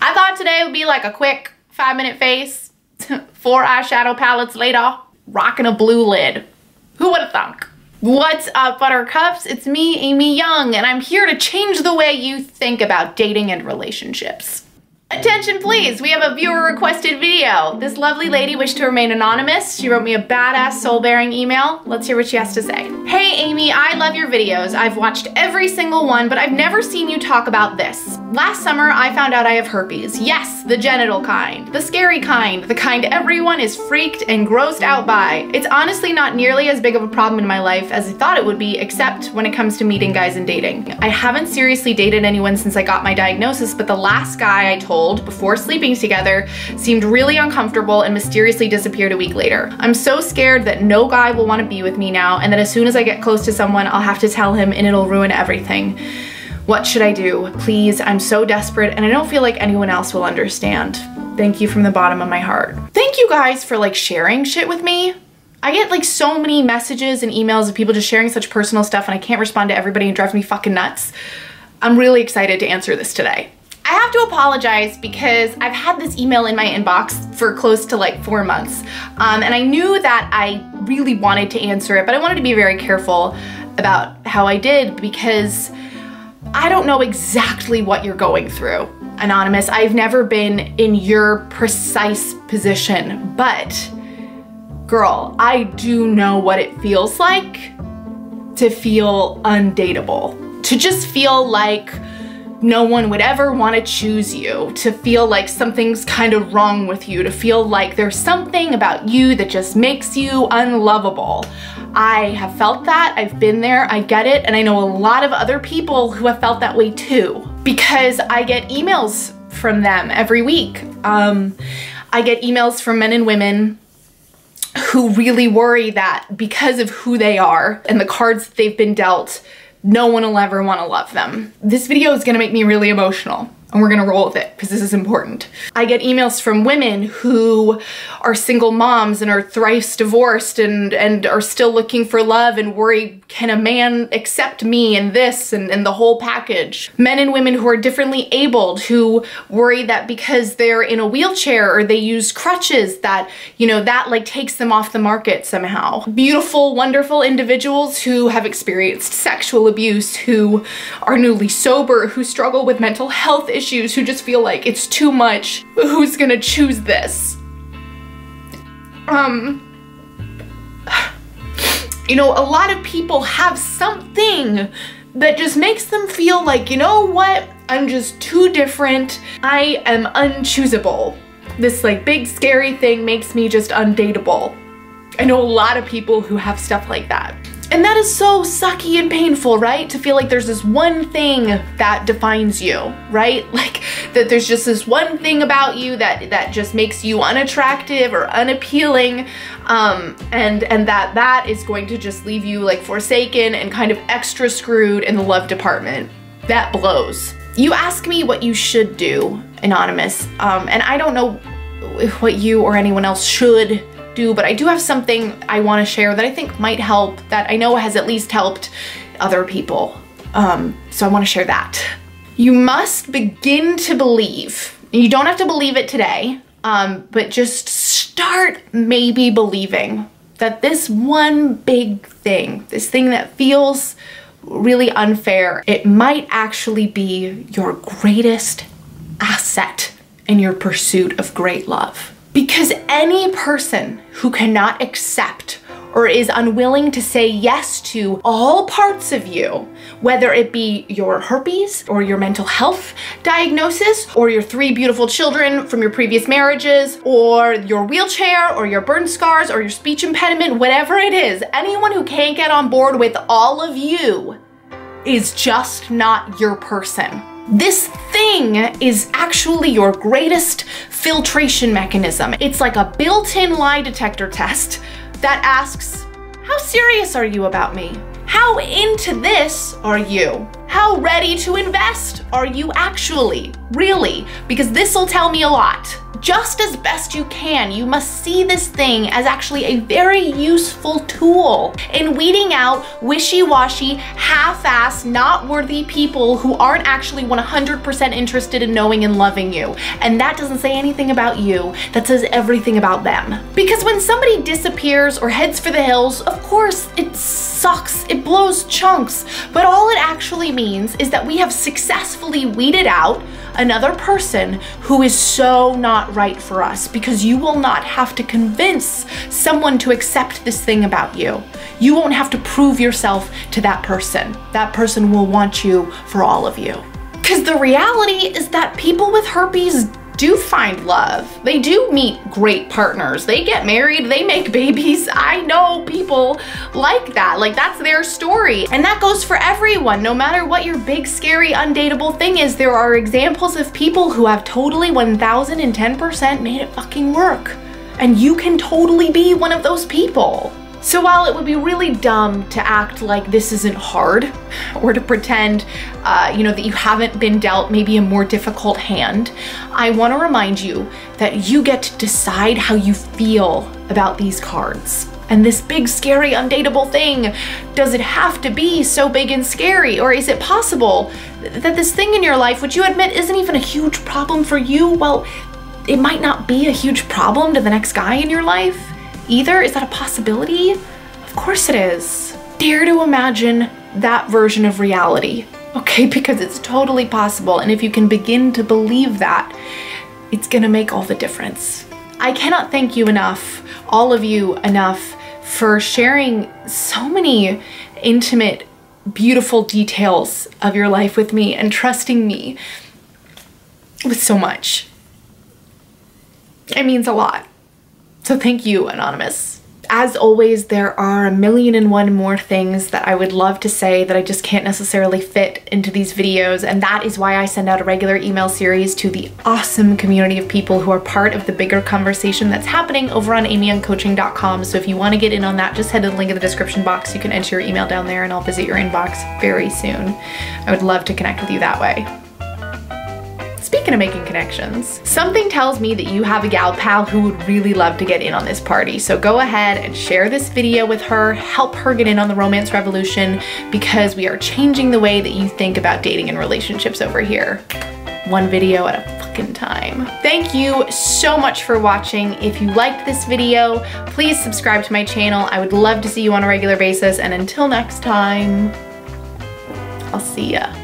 I thought today would be like a quick 5-minute face, 4 eyeshadow palettes later, rocking a blue lid. Who would have thunk? What's up, Buttercups? It's me, Amy Young, and I'm here to change the way you think about dating and relationships. Attention please, we have a viewer requested video. This lovely lady wished to remain anonymous. She wrote me a badass soul-bearing email. Let's hear what she has to say. Hey Amy, I love your videos. I've watched every single one, but I've never seen you talk about this. Last summer, I found out I have herpes. Yes, the genital kind, the scary kind, the kind everyone is freaked and grossed out by. It's honestly not nearly as big of a problem in my life as I thought it would be, except when it comes to meeting guys and dating. I haven't seriously dated anyone since I got my diagnosis, but the last guy I told before sleeping together seemed really uncomfortable and mysteriously disappeared a week later. I'm so scared that no guy will want to be with me now, and that as soon as I get close to someone, I'll have to tell him and it'll ruin everything. What should I do? Please, I'm so desperate and I don't feel like anyone else will understand. Thank you from the bottom of my heart. Thank you guys for like sharing shit with me. I get like so many messages and emails of people just sharing such personal stuff and I can't respond to everybody and it drives me fucking nuts. I'm really excited to answer this today. I have to apologize because I've had this email in my inbox for close to like 4 months. And I knew that I really wanted to answer it, but I wanted to be very careful about how I did because I don't know exactly what you're going through, Anonymous. I've never been in your precise position, but girl, I do know what it feels like to feel undateable, to just feel like no one would ever want to choose you, to feel like something's kind of wrong with you, to feel like there's something about you that just makes you unlovable. I have felt that, I've been there, I get it, and I know a lot of other people who have felt that way too, because I get emails from them every week. I get emails from men and women who really worry that because of who they are and the cards that they've been dealt, no one will ever want to love them. This video is gonna make me really emotional, and we're gonna roll with it because this is important. I get emails from women who are single moms and are thrice divorced and are still looking for love and worry, can a man accept me and this and the whole package? Men and women who are differently abled, who worry that because they're in a wheelchair or they use crutches that, you know, that like takes them off the market somehow. Beautiful, wonderful individuals who have experienced sexual abuse, who are newly sober, who struggle with mental health issues, who just feel like it's too much. Who's gonna choose this? You know, a lot of people have something that just makes them feel like, you know what? I'm just too different. I am unchoosable. This like big scary thing makes me just undateable. I know a lot of people who have stuff like that. And that is so sucky and painful, right? To feel like there's this one thing that defines you, right? Like that there's just this one thing about you that just makes you unattractive or unappealing, and that is going to just leave you like forsaken and kind of extra screwed in the love department. That blows. You ask me what you should do, Anonymous, and I don't know what you or anyone else should do, but I do have something I want to share that I think might help, that I know has at least helped other people. So I want to share that. You must begin to believe. You don't have to believe it today, but just start maybe believing that this one big thing, this thing that feels really unfair, it might actually be your greatest asset in your pursuit of great love. Because any person who cannot accept or is unwilling to say yes to all parts of you, whether it be your herpes or your mental health diagnosis or your 3 beautiful children from your previous marriages or your wheelchair or your burn scars or your speech impediment, whatever it is, anyone who can't get on board with all of you is just not your person. This thing is actually your greatest filtration mechanism. It's like a built-in lie detector test that asks, how serious are you about me? How into this are you? How ready to invest are you actually? Really, because this will tell me a lot. Just as best you can, you must see this thing as actually a very useful tool in weeding out wishy-washy, half-assed, not worthy people who aren't actually 100% interested in knowing and loving you. And that doesn't say anything about you, that says everything about them. Because when somebody disappears or heads for the hills, of course it sucks, it blows chunks, but all it actually means is that we have successfully weeded out another person who is so not right for us, because you will not have to convince someone to accept this thing about you. You won't have to prove yourself to that person. That person will want you for all of you. Because the reality is that people with herpes do find love. They do meet great partners. They get married, they make babies. I know people like that. Like, that's their story. And that goes for everyone. No matter what your big, scary, undateable thing is, there are examples of people who have totally 1010% made it fucking work. And you can totally be one of those people. So while it would be really dumb to act like this isn't hard, or to pretend, that you haven't been dealt maybe a more difficult hand, I want to remind you that you get to decide how you feel about these cards. And this big, scary, undateable thing, does it have to be so big and scary? Or is it possible that this thing in your life, which you admit isn't even a huge problem for you, well, it might not be a huge problem to the next guy in your life either? Is that a possibility? Of course it is. Dare to imagine that version of reality, okay? Because it's totally possible, and if you can begin to believe that, it's gonna make all the difference. I cannot thank you enough, all of you enough, for sharing so many intimate, beautiful details of your life with me and trusting me with so much. It means a lot. So thank you, Anonymous. As always, there are 1,000,001 more things that I would love to say that I just can't necessarily fit into these videos, and that is why I send out a regular email series to the awesome community of people who are part of the bigger conversation that's happening over on amyyoungcoaching.com. So if you want to get in on that, just head to the link in the description box. You can enter your email down there and I'll visit your inbox very soon. I would love to connect with you that way. Speaking of making connections, something tells me that you have a gal pal who would really love to get in on this party. So go ahead and share this video with her, help her get in on the romance revolution, because we are changing the way that you think about dating and relationships over here. One video at a fucking time. Thank you so much for watching. If you liked this video, please subscribe to my channel. I would love to see you on a regular basis, and until next time, I'll see ya.